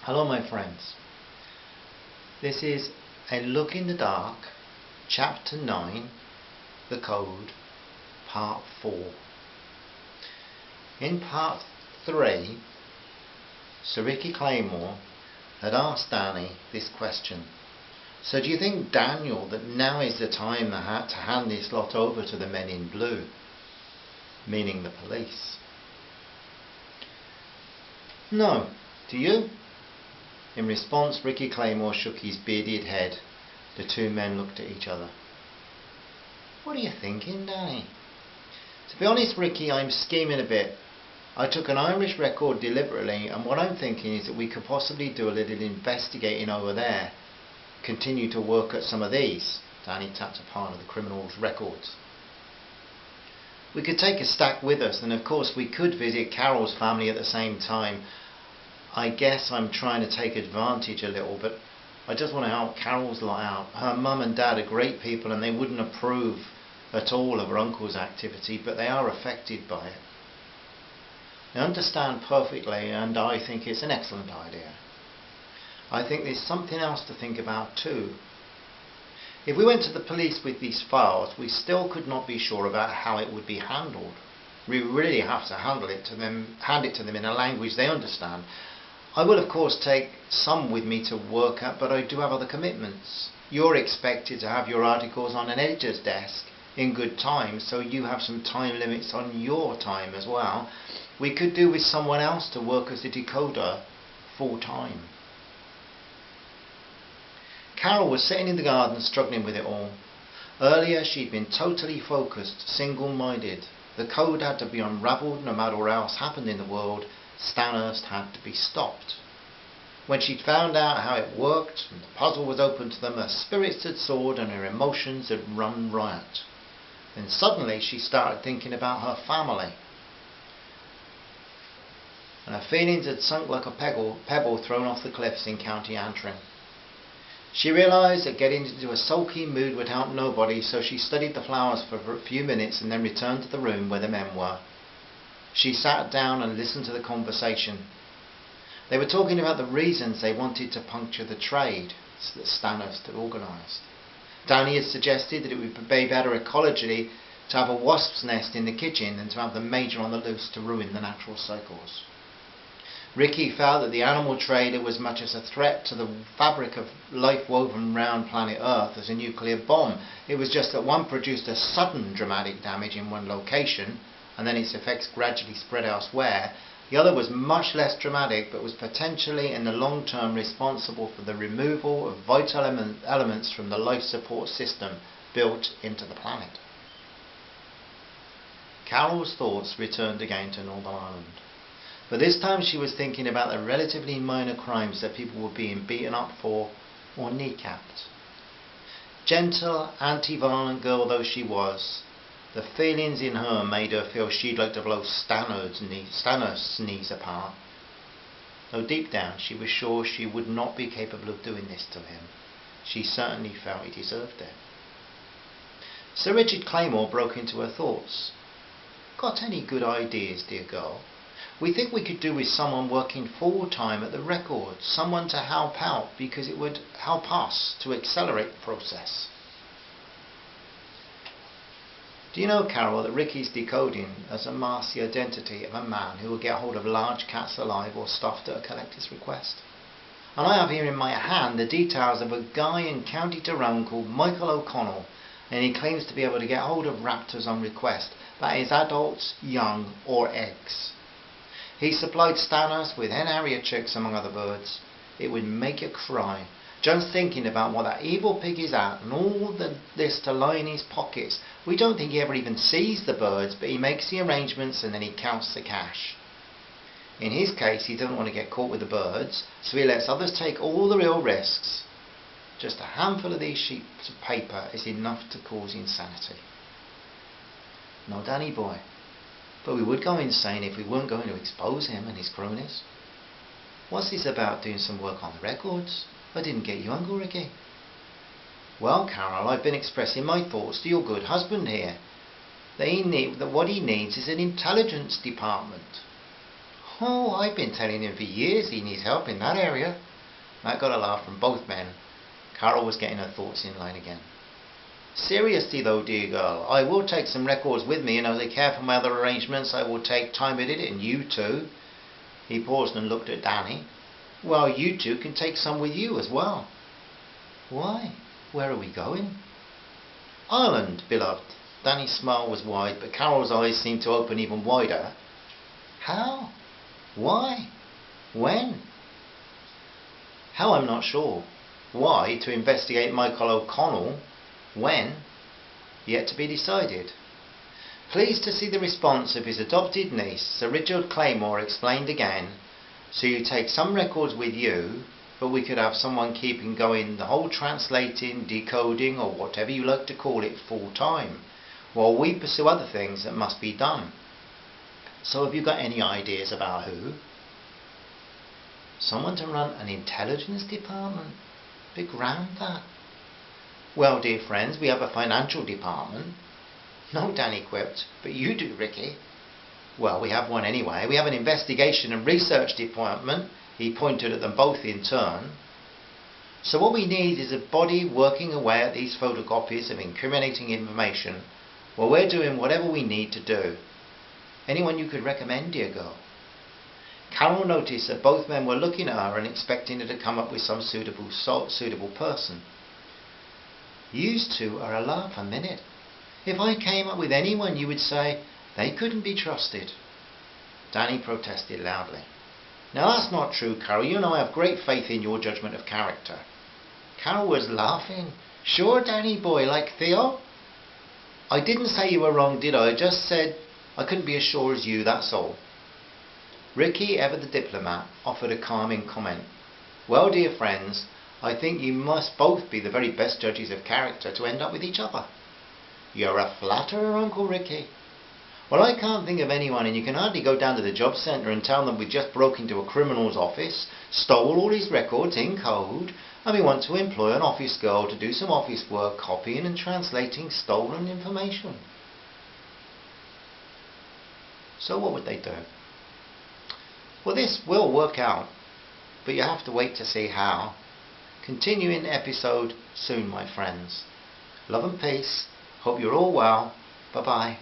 Hello my friends, this is a look in the dark, chapter 9, the code, part 4. In part 3, Sir Ricky Claymore had asked Danny this question. So do you think, Daniel, that now is the time to hand this lot over to the men in blue, meaning the police? No. Do you? In response, Ricky Claymore shook his bearded head. The two men looked at each other. What are you thinking, Danny? To be honest, Ricky, I'm scheming a bit. I took an Irish record deliberately, and what I'm thinking is that we could possibly do a little investigating over there. Continue to work at some of these. Danny tapped a pile of the criminal's records. We could take a stack with us, and of course we could visit Carol's family at the same time. I guess I'm trying to take advantage a little, but I just want to help Carol's lot out. Her mum and dad are great people and they wouldn't approve at all of her uncle's activity, but they are affected by it. I understand perfectly, and I think it's an excellent idea. I think there's something else to think about too. If we went to the police with these files, we still could not be sure about how it would be handled. We really have to hand it to them in a language they understand. I will of course take some with me to work at, but I do have other commitments. You're expected to have your articles on an editor's desk in good time, so you have some time limits on your time as well. We could do with someone else to work as a decoder full time. Carol was sitting in the garden struggling with it all. Earlier she'd been totally focused, single-minded. The code had to be unravelled no matter what else happened in the world. Stanhurst had to be stopped. When she'd found out how it worked and the puzzle was open to them, her spirits had soared and her emotions had run riot. Then suddenly she started thinking about her family. And her feelings had sunk like a pebble thrown off the cliffs in County Antrim. She realised that getting into a sulky mood would help nobody, so she studied the flowers for a few minutes and then returned to the room where the men were. She sat down and listened to the conversation. They were talking about the reasons they wanted to puncture the trade that Stanhurst had organised. Danny had suggested that it would be better ecologically to have a wasp's nest in the kitchen than to have the Major on the loose to ruin the natural cycles. Ricky felt that the animal trade was as much as a threat to the fabric of life woven round planet Earth as a nuclear bomb. It was just that one produced a sudden dramatic damage in one location, and then its effects gradually spread elsewhere. The other was much less dramatic, but was potentially in the long term responsible for the removal of vital elements from the life support system built into the planet. Carol's thoughts returned again to Northern Ireland. But this time she was thinking about the relatively minor crimes that people were being beaten up for or kneecapped. Gentle, anti-violent girl though she was, the feelings in her made her feel she'd like to blow Stanhurst's knees apart. Though deep down she was sure she would not be capable of doing this to him. She certainly felt he deserved it. Sir Richard Claymore broke into her thoughts. Got any good ideas, dear girl? We think we could do with someone working full-time at the records, someone to help out because it would help us to accelerate the process. Do you know, Carol, that Ricky's decoding has amassed the identity of a man who will get hold of large cats alive or stuffed at a collector's request? And I have here in my hand the details of a guy in County Tyrone called Michael O'Connell, and he claims to be able to get hold of raptors on request, that is adults, young or eggs. He supplied Stanhurst with hen harrier chicks among other birds. It would make you cry. Just thinking about what that evil pig is at and all this to lie in his pockets. We don't think he ever even sees the birds, but he makes the arrangements and then he counts the cash. In his case, he doesn't want to get caught with the birds, so he lets others take all the real risks. Just a handful of these sheets of paper is enough to cause insanity. No, Danny boy. But we would go insane if we weren't going to expose him and his cronies. What's this about doing some work on the records? I didn't get you Uncle Ricky. Well, Carol, I've been expressing my thoughts to your good husband here. That what he needs is an intelligence department. Oh, I've been telling him for years he needs help in that area. That got a laugh from both men. Carol was getting her thoughts in line again. Seriously though, dear girl, I will take some records with me, and as I care for my other arrangements, I will take time with it, and you too. He paused and looked at Danny. Well, you two can take some with you as well. Why? Where are we going? Ireland, beloved. Danny's smile was wide, but Carol's eyes seemed to open even wider. How? Why? When? How, I'm not sure. Why, to investigate Michael O'Connell. When? Yet to be decided. Pleased to see the response of his adopted niece, Sir Richard Claymore explained again. So you take some records with you, but we could have someone keeping going the whole translating, decoding, or whatever you like to call it, full time, while we pursue other things that must be done. So have you got any ideas about who? Someone to run an intelligence department? Big round that. Well, dear friends, we have a financial department. No, Danny quipped, but you do, Ricky. Well, we have one anyway. We have an investigation and research department. He pointed at them both in turn. So what we need is a body working away at these photocopies of incriminating information while we're doing whatever we need to do. Anyone you could recommend, dear girl? Carol noticed that both men were looking at her and expecting her to come up with some suitable person. Yous two are a laugh a minute. If I came up with anyone, you would say they couldn't be trusted. Danny protested loudly. Now that's not true, Carol. You know I have great faith in your judgment of character. Carol was laughing. Sure, Danny boy, like Theo? I didn't say you were wrong, did I? I just said I couldn't be as sure as you, that's all. Ricky, ever the diplomat, offered a calming comment. Well, dear friends, I think you must both be the very best judges of character to end up with each other. You're a flatterer, Uncle Ricky. Well, I can't think of anyone, and you can hardly go down to the job centre and tell them we just broke into a criminal's office, stole all his records in code, and we want to employ an office girl to do some office work copying and translating stolen information. So what would they do? Well, this will work out, but you have to wait to see how. Continuing episode soon, my friends. Love and peace. Hope you're all well. Bye-bye.